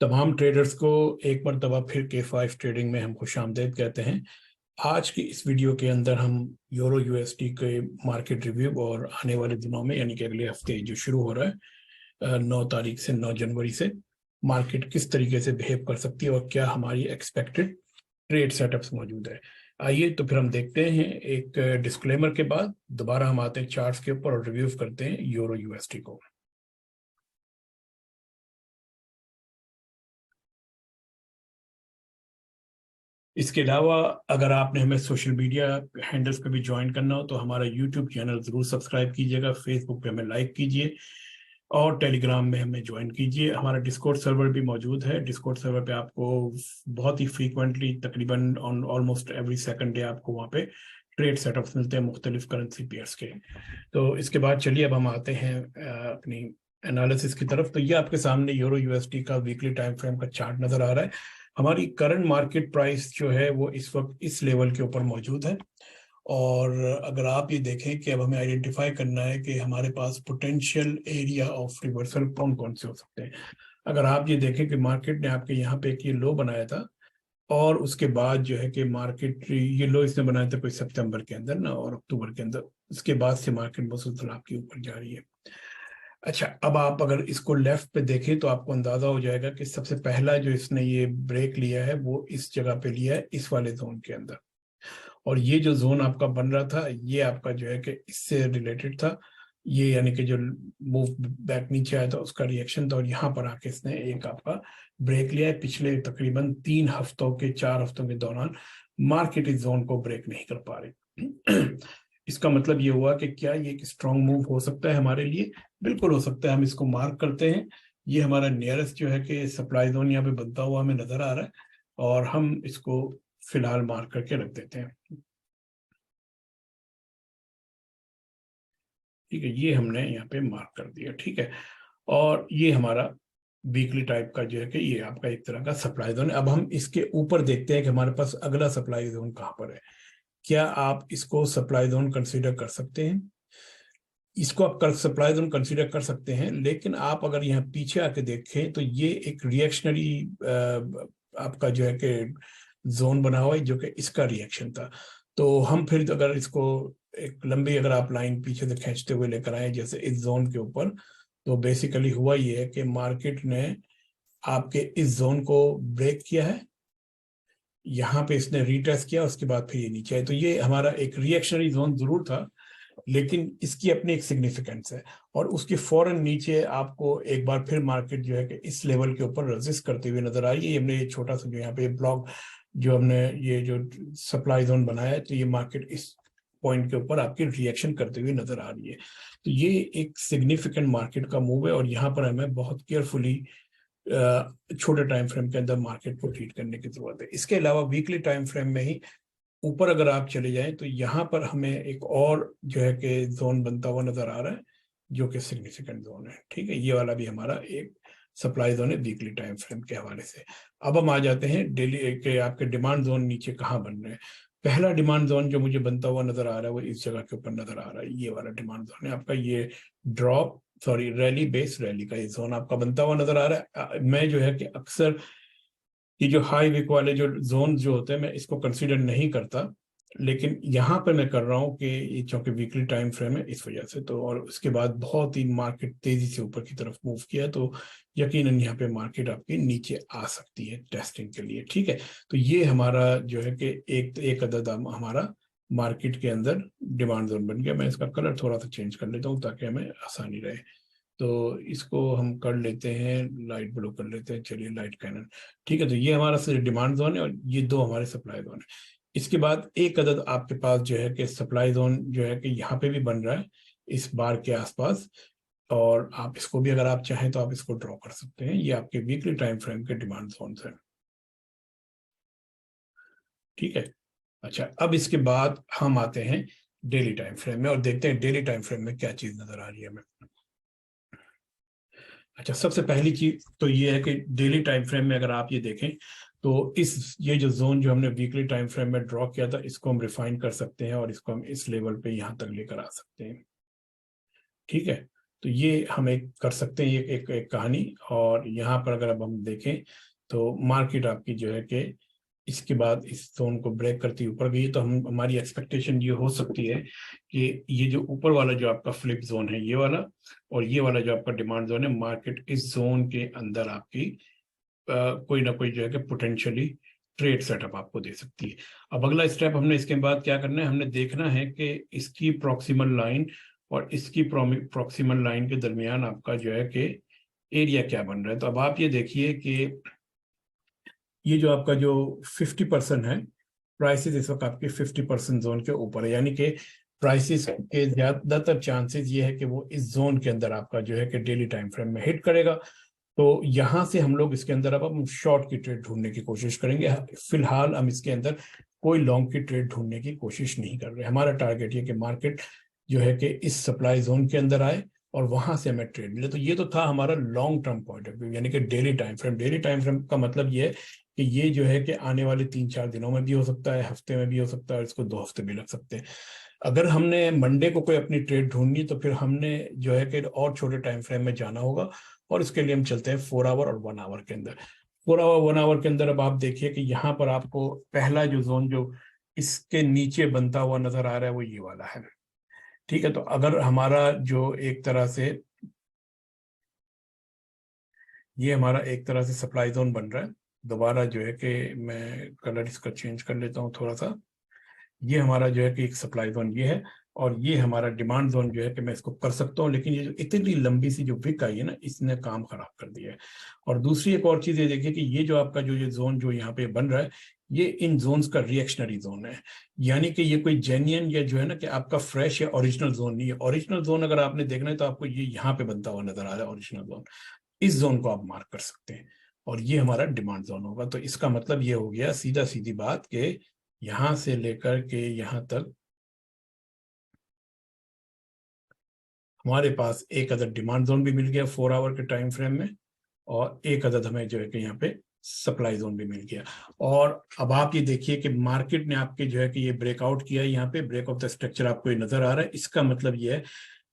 तमाम ट्रेडर्स को एक मरतबा फिर K5 ट्रेडिंग में हम खुशामदीद कहते हैं। आज की इस वीडियो के अंदर हम यूरो यूएसडी के मार्केट रिव्यू और आने वाले दिनों में यानी कि अगले हफ्ते जो शुरू हो रहा है 9 तारीख से 9 जनवरी से मार्केट किस तरीके से बिहेव कर सकती है और क्या हमारी एक्सपेक्टेड ट्रेड सेटअप्स मौजूद है। आइए तो फिर हम देखते हैं एक डिस्क्लेमर के बाद दोबारा हम आते हैं चार्ट्स के ऊपर और रिव्यू करते हैं यूरो यूएसडी को। इसके अलावा अगर आपने हमें सोशल मीडिया हैंडल्स पे भी ज्वाइन करना हो तो हमारा यूट्यूब चैनल ज़रूर सब्सक्राइब कीजिएगा, फेसबुक पे हमें लाइक कीजिए और टेलीग्राम में हमें ज्वाइन कीजिए। हमारा डिस्कॉर्ड सर्वर भी मौजूद है। डिस्कॉर्ड सर्वर पे आपको बहुत ही फ्रीक्वेंटली तकरीबन on almost every second day आपको वहाँ पे ट्रेड सेटअप्स मिलते हैं मुख्तलिफ करेंसी पेयर्स के। तो इसके बाद चलिए अब हम आते हैं अपनी एनालिसिस की तरफ। तो ये आपके सामने यूरो यूएसडी का वीकली टाइम फ्रेम का चार्ट नजर आ रहा है। हमारी करंट मार्केट प्राइस जो है वो इस वक्त इस लेवल के ऊपर मौजूद है और अगर आप ये देखें कि अब हमें आइडेंटिफाई करना है कि हमारे पास पोटेंशियल एरिया ऑफ रिवर्सल कौन कौन से हो सकते हैं। अगर आप ये देखें कि मार्केट ने आपके यहाँ पे एक ये लो बनाया था और उसके बाद जो है कि मार्केट ये लो इसने बनाया था कोई सितंबर के अंदर ना और अक्टूबर के अंदर, उसके बाद से मार्केट मुसलसल आपके ऊपर जा रही है। अच्छा, अब आप अगर इसको लेफ्ट पे देखें तो आपको अंदाजा हो जाएगा कि सबसे पहला जो इसने ये ब्रेक लिया है वो इस जगह पे लिया है, इस वाले जोन के अंदर। और ये जो जोन आपका बन रहा था ये आपका जो है कि इससे रिलेटेड था, ये यानी कि जो मूव बैक नीचे आया था उसका रिएक्शन था और यहाँ पर आके इसने एक आपका ब्रेक लिया है। पिछले तकरीबन 4 हफ्तों के दौरान मार्केट इस जोन को ब्रेक नहीं कर पा रही। इसका मतलब ये हुआ कि क्या ये एक स्ट्रॉन्ग मूव हो सकता है हमारे लिए? बिल्कुल हो सकता है। हम इसको मार्क करते हैं। ये हमारा नियरेस्ट जो है कि सप्लाई जोन यहाँ पे बनता हुआ हमें नजर आ रहा है और हम इसको फिलहाल मार्क करके रख देते हैं। ठीक है, ये हमने यहाँ पे मार्क कर दिया। ठीक है, और ये हमारा वीकली टाइप का जो है कि ये आपका एक तरह का सप्लाई जोन है। अब हम इसके ऊपर देखते हैं कि हमारे पास अगला सप्लाई जोन कहाँ पर है। क्या आप इसको सप्लाई जोन कंसीडर कर सकते हैं? इसको आप सप्लाई जोन कंसीडर कर सकते हैं, लेकिन आप अगर यहाँ पीछे आके देखें तो ये एक रिएक्शनरी आपका जो है कि जोन बना हुआ है जो कि इसका रिएक्शन था। तो हम फिर अगर इसको एक लंबी अगर आप लाइन पीछे से खींचते हुए लेकर आए जैसे इस जोन के ऊपर, तो बेसिकली हुआ ये है कि मार्केट ने आपके इस जोन को ब्रेक किया है, यहाँ पे इसने रीटेस्ट किया, उसके बाद फिर ये नीचे आए। तो ये हमारा एक रिएक्शनरी जोन जरूर था, लेकिन इसकी अपनी एक सिग्निफिकेंस है और उसके फौरन नीचे आपको एक बार फिर मार्केट जो है कि इस लेवल के ऊपर रेजिस्ट करते हुए नजर आई है। हमने ये छोटा सा जो यहाँ पे ब्लॉक जो हमने ये जो सप्लाई जोन बनाया है, तो ये मार्केट इस पॉइंट के ऊपर आपकी रिएक्शन करते हुए नजर आ रही है। तो ये एक सिग्निफिकेंट मार्केट का मूव है और यहाँ पर हमें बहुत केयरफुली छोटे टाइम फ्रेम के अंदर मार्केट को ट्रीट करने की जरूरत है। इसके अलावा वीकली टाइम फ्रेम में ही ऊपर अगर आप चले जाएं तो यहाँ पर हमें एक और जो है कि जोन बनता हुआ नजर आ रहा है जो कि सिग्निफिकेंट जोन है। ठीक है, ये वाला भी हमारा एक सप्लाई जोन है वीकली टाइम फ्रेम के हवाले से। अब हम आ जाते हैं डेली के आपके डिमांड जोन नीचे कहाँ बन रहे हैं। पहला डिमांड जोन जो मुझे बनता हुआ नजर आ रहा है वो इस जगह के ऊपर नजर आ रहा है। ये वाला डिमांड जोन है आपका, ये drop sorry rally base rally का ये जोन आपका बनता हुआ नजर आ रहा है। मैं जो है कि अक्सर ये जो हाई विक वाले जो जोन जो होते हैं मैं इसको कंसीडर नहीं करता, लेकिन यहाँ पे मैं कर रहा हूँ कि ये चूंकि वीकली टाइम फ्रेम है इस वजह से। तो और उसके बाद बहुत ही मार्केट तेजी से ऊपर की तरफ मूव किया, तो यकीनन यहाँ पे मार्केट आपकी नीचे आ सकती है टेस्टिंग के लिए। ठीक है, तो ये हमारा जो है कि एक अदद हमारा मार्केट के अंदर डिमांड जोन बन गया। मैं इसका कलर थोड़ा सा चेंज कर लेता हूँ ताकि हमें आसानी रहे। तो इसको हम कर लेते हैं लाइट ब्लू कर लेते हैं, चलिए लाइट कैनन। ठीक है, तो ये हमारा डिमांड जोन है और ये दो हमारे सप्लाई जोन है। इसके बाद एक अदद आपके पास जो है कि सप्लाई जोन जो है कि यहाँ पे भी बन रहा है इस बार के आसपास, और आप इसको भी अगर आप चाहें तो आप इसको ड्रॉ कर सकते हैं। ये आपके वीकली टाइम फ्रेम के डिमांड जोन है। ठीक है, अच्छा अब इसके बाद हम आते हैं डेली टाइम फ्रेम में और देखते हैं डेली टाइम फ्रेम में क्या चीज नजर आ रही है हमें। अच्छा, सबसे पहली चीज तो ये है कि डेली टाइम फ्रेम में अगर आप ये देखें तो इस ये जो जोन जो हमने वीकली टाइम फ्रेम में ड्रॉ किया था इसको हम रिफाइन कर सकते हैं और इसको हम इस लेवल पे यहाँ तक लेकर आ सकते हैं। ठीक है, तो ये हम एक कर सकते हैं, ये एक कहानी। और यहाँ पर अगर अब हम देखें तो मार्केट आपकी जो है कि इसके बाद इस जोन को ब्रेक करती ऊपर गई, तो हम हमारी एक्सपेक्टेशन ये हो सकती है कि ये जो ऊपर वाला जो आपका फ्लिप जोन है ये वाला, और ये वाला जो आपका डिमांड जोन है, मार्केट इस जोन के अंदर आपकी कोई ना कोई जो है कि पोटेंशियली ट्रेड सेटअप आपको दे सकती है। अब अगला स्टेप हमने इसके बाद क्या करना है, हमने देखना है कि इसकी प्रॉक्सिमल लाइन और इसकी प्रॉक्सिमल लाइन के दरमियान आपका जो है कि एरिया क्या बन रहा है। तो अब आप ये देखिए कि ये जो आपका जो 50% है, प्राइसेस इस वक्त आपके 50% जोन के ऊपर है, यानी कि प्राइसेस के ज्यादातर चांसेस ये है कि वो इस जोन के अंदर आपका जो है कि डेली टाइम फ्रेम में हिट करेगा। तो यहां से हम लोग इसके अंदर अब हम शॉर्ट की ट्रेड ढूंढने की कोशिश करेंगे। फिलहाल हम इसके अंदर कोई लॉन्ग की ट्रेड ढूंढने की कोशिश नहीं कर रहे। हमारा टारगेट ये कि मार्केट जो है कि इस सप्लाई जोन के अंदर आए और वहां से हमें ट्रेड मिले। तो ये तो था हमारा long term point of view, यानी कि daily time frame. Daily time frame का मतलब ये है कि ये जो है कि आने वाले 3-4 दिनों में भी हो सकता है, हफ्ते में भी हो सकता है, और इसको 2 हफ्ते भी लग सकते हैं। अगर हमने मंडे को कोई अपनी ट्रेड ढूंढनी तो फिर हमने जो है कि और छोटे टाइम फ्रेम में जाना होगा, और इसके लिए हम चलते हैं 4 आवर और 1 आवर के अंदर। 4 आवर 1 आवर के अंदर अब आप देखिए कि यहाँ पर आपको पहला जो जोन जो इसके नीचे बनता हुआ नजर आ रहा है वो ये वाला है। ठीक है, तो अगर हमारा जो एक तरह से ये हमारा एक तरह से सप्लाई जोन बन रहा है। दोबारा जो है कि मैं कलर इसका चेंज कर लेता हूँ थोड़ा सा। ये हमारा जो है कि एक सप्लाई जोन ये है, और ये हमारा डिमांड जोन जो है कि मैं इसको कर सकता हूँ, लेकिन ये जो इतनी लंबी सी जो विक आई है ना, इसने काम खराब कर दिया है। और दूसरी एक और चीज ये देखिए कि ये जो आपका जो ये जोन जो यहाँ पे बन रहा है, ये इन जोन्स का रिएक्शनरी जोन है। यानी कि ये कोई जेन्युइन या जो है ना कि आपका फ्रेश या ओरिजिनल जोन नहीं है। ओरिजिनल जोन अगर आपने देखना है तो आपको ये यहाँ पे बनता हुआ नजर आ रहा है ओरिजिनल जोन। इस जोन को आप मार्क कर सकते हैं, और ये हमारा डिमांड जोन होगा। तो इसका मतलब ये हो गया सीधा सीधी बात कि यहां से लेकर के यहां तक हमारे पास एक अदद डिमांड जोन भी मिल गया 4 आवर के टाइम फ्रेम में, और एक अदद हमें जो है कि यहाँ पे सप्लाई जोन भी मिल गया। और अब आप ये देखिए कि मार्केट ने आपके जो है कि ये ब्रेकआउट किया है, यहाँ पे ब्रेक ऑफ द स्ट्रक्चर आपको ये नजर आ रहा है। इसका मतलब ये है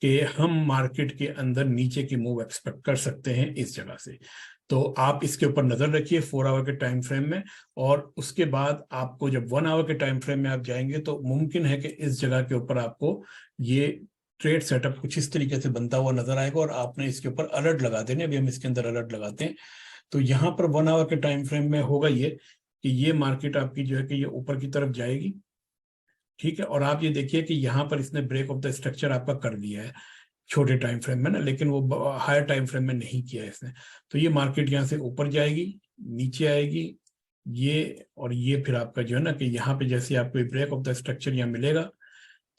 कि हम मार्केट के अंदर नीचे की मूव एक्सपेक्ट कर सकते हैं इस जगह से। तो आप इसके ऊपर नजर रखिए 4 आवर के टाइम फ्रेम में, और उसके बाद आपको जब 1 आवर के टाइम फ्रेम में आप जाएंगे तो मुमकिन है कि इस जगह के ऊपर आपको ये ट्रेड सेटअप कुछ इस तरीके से बनता हुआ नजर आएगा, और आपने इसके ऊपर अलर्ट लगा देने। अभी हम इसके अंदर अलर्ट लगाते हैं। तो यहाँ पर 1 आवर के टाइम फ्रेम में होगा ये कि ये मार्केट आपकी जो है कि ये ऊपर की तरफ जाएगी। ठीक है, और आप ये देखिए कि यहाँ पर इसने ब्रेक ऑफ द स्ट्रक्चर आपका कर दिया है छोटे टाइम फ्रेम में ना, लेकिन वो हायर टाइम फ्रेम में नहीं किया है इसने। तो ये मार्केट यहाँ से ऊपर जाएगी, नीचे आएगी, ये और ये फिर आपका जो है ना कि यहाँ पे जैसे आपको ब्रेक ऑफ द स्ट्रक्चर यहाँ मिलेगा,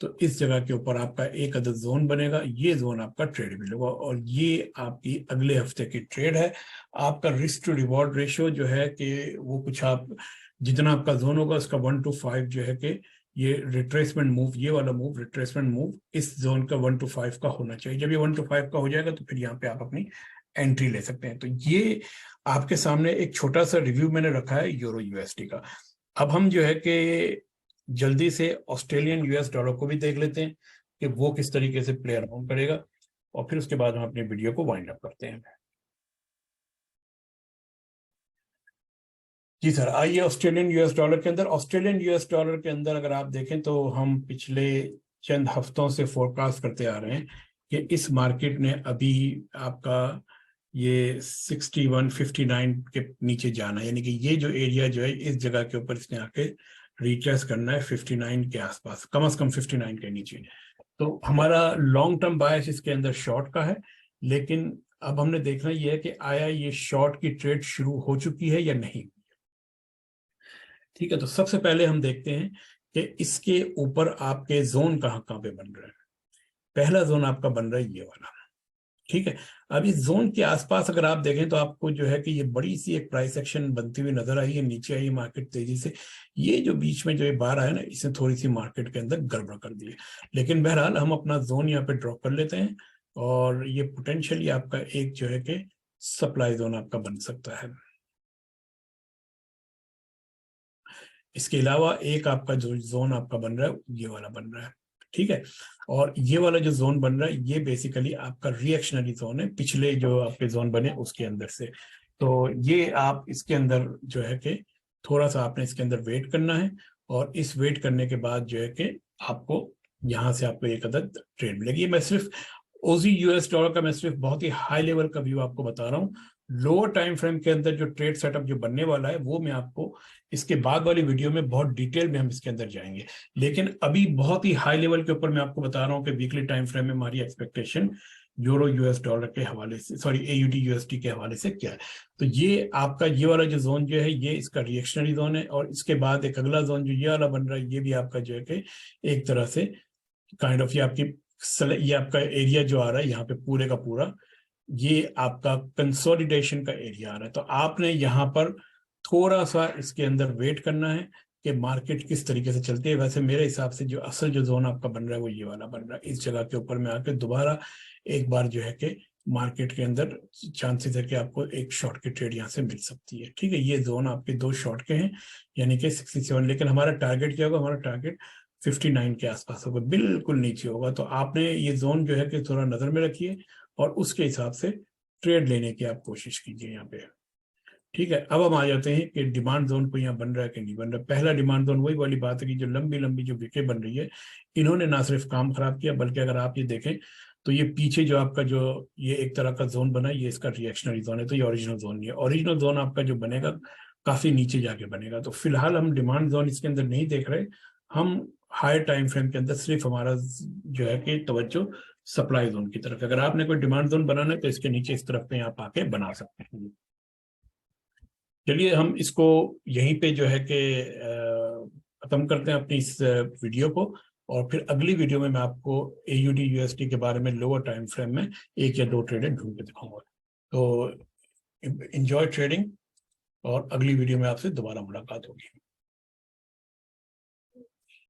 तो इस जगह के ऊपर आपका एक अदद जोन बनेगा। ये जोन आपका ट्रेड मिलेगा, और ये आपकी अगले हफ्ते की ट्रेड है। आपका रिस्क टू रिवॉर्ड रेशियो जो है कि वो कुछ आप जितना आपका जोन होगा उसका 1:5 जो है कि ये रिट्रेसमेंट मूव, ये वाला मूव रिट्रेसमेंट मूव इस जोन का 1:5 का होना चाहिए। जब ये 1:5 का हो जाएगा तो फिर यहाँ पे आप अपनी एंट्री ले सकते हैं। तो ये आपके सामने एक छोटा सा रिव्यू मैंने रखा है यूरो यूएसडी का। अब हम जो है कि जल्दी से ऑस्ट्रेलियन यूएस डॉलर को भी देख लेते हैं कि वो किस तरीके से प्ले अराउंड करेगा, और फिर उसके बाद हम अपनी वीडियो को वाइंड अप करते हैं। जी सर, आइए ऑस्ट्रेलियन यूएस डॉलर के अंदर। ऑस्ट्रेलियन यूएस डॉलर के अंदर अगर आप देखें तो हम पिछले चंद हफ्तों से फोरकास्ट करते आ रहे हैं कि इस मार्केट ने अभी आपका ये 6159 के नीचे जाना है, यानी कि ये जो एरिया जो है इस जगह के ऊपर इसने आके रिट्रेस करना है 59 के आसपास, कम से कम 59 के नीचे। तो हमारा लॉन्ग टर्म बायस इसके अंदर शॉर्ट का है, लेकिन अब हमने देखना यह है कि आया ये शॉर्ट की ट्रेड शुरू हो चुकी है या नहीं। ठीक है, तो सबसे पहले हम देखते हैं कि इसके ऊपर आपके जोन कहाँ कहाँ पे बन रहे हैं। पहला जोन आपका बन रहा है ये वाला। ठीक है, अब इस जोन के आसपास अगर आप देखें तो आपको जो है कि ये बड़ी सी एक प्राइस एक्शन बनती हुई नजर आई है, नीचे आई मार्केट तेजी से। ये जो बीच में जो ये बार आया ना, इसने थोड़ी सी मार्केट के अंदर गड़बड़ कर दी है। लेकिन बहरहाल हम अपना जोन यहाँ पे ड्रॉ कर लेते हैं, और ये पोटेंशियली आपका एक जो है कि सप्लाई जोन आपका बन सकता है। इसके अलावा एक आपका जो जोन आपका बन रहा है ये वाला बन रहा है। ठीक है। और ये वाला जो जोन बन रहा है ये बेसिकली आपका रिएक्शनरी जोन है, पिछले जो आपके जोन बने उसके अंदर से। तो ये आप इसके अंदर जो है कि थोड़ा सा आपने इसके अंदर वेट करना है, और इस वेट करने के बाद जो है कि आपको यहाँ से आपको एक अदद ट्रेड मिलेगी। मैं सिर्फ ओजी यूएस डॉलर का मैं सिर्फ बहुत ही हाई लेवल का व्यू आपको बता रहा हूँ। लोअर टाइम फ्रेम के अंदर जो ट्रेड सेटअप जो बनने वाला है वो मैं आपको इसके बाद वाली वीडियो में बहुत डिटेल में हम इसके अंदर जाएंगे। लेकिन अभी बहुत ही हाई लेवल के ऊपर मैं आपको बता रहा हूँ कि वीकली टाइम फ्रेम में हमारी एक्सपेक्टेशन यूरो यूएस डॉलर के हवाले से, सॉरी एयूडी यूएसडी के हवाले से क्या है। तो ये आपका ये वाला जो जोन जो है ये इसका रिएक्शनरी जोन है, और इसके बाद एक अगला जोन जो ये वाला बन रहा है ये भी आपका जो है कि एक तरह से काइंड ऑफ ये आपका एरिया जो आ रहा है यहाँ पे पूरे का पूरा ये आपका कंसोलिडेशन का एरिया आ रहा है। तो आपने यहाँ पर थोड़ा सा इसके अंदर वेट करना है कि मार्केट किस तरीके से चलती है। वैसे मेरे हिसाब से जो असल जो जोन आपका बन रहा है वो ये वाला बन रहा है। इस जगह के ऊपर में आके दोबारा एक बार जो है कि मार्केट के अंदर चांसेस है कि आपको एक शॉर्ट की ट्रेड यहाँ से मिल सकती है। ठीक है, ये जोन आपके 2 शॉर्ट के हैं यानी कि 67, लेकिन हमारा टारगेट क्या होगा, हमारा टारगेट 59 के आसपास होगा, बिल्कुल नीचे होगा। तो आपने ये जोन जो है कि थोड़ा नजर में रखिए और उसके हिसाब से ट्रेड लेने की आप कोशिश कीजिए यहाँ पे। ठीक है, अब हम आ जाते हैं कि डिमांड जोन को यहाँ बन रहा है कि नहीं बन रहा। पहला डिमांड जोन वही वाली बात है कि जो लंबी लंबी जो विकेट बन रही है इन्होंने ना सिर्फ काम खराब किया, बल्कि अगर आप ये देखें तो ये पीछे जो आपका जो ये एक तरह का जोन बना ये इसका रिएक्शनरी जोन है। तो ये ओरिजिनल जोन नहीं है, ओरिजिनल जोन आपका जो बनेगा काफी नीचे जाके बनेगा। तो फिलहाल हम डिमांड जोन इसके अंदर नहीं देख रहे, हम हायर टाइम फ्रेम के अंदर सिर्फ हमारा जो है कि तवज्जो सप्लाई जोन की तरफ। अगर आपने कोई डिमांड जोन बनाना है तो इसके नीचे इस तरफ पे आप आके बना सकते हैं। चलिए हम इसको यहीं पे जो है कि खत्म करते हैं अपनी इस वीडियो को, और फिर अगली वीडियो में मैं आपको एयूडी यूएसडी के बारे में लोअर टाइम फ्रेम में 1 या 2 ट्रेडें ढूंढ के दिखाऊंगा। तो एंजॉय ट्रेडिंग, और अगली वीडियो में आपसे दोबारा मुलाकात होगी।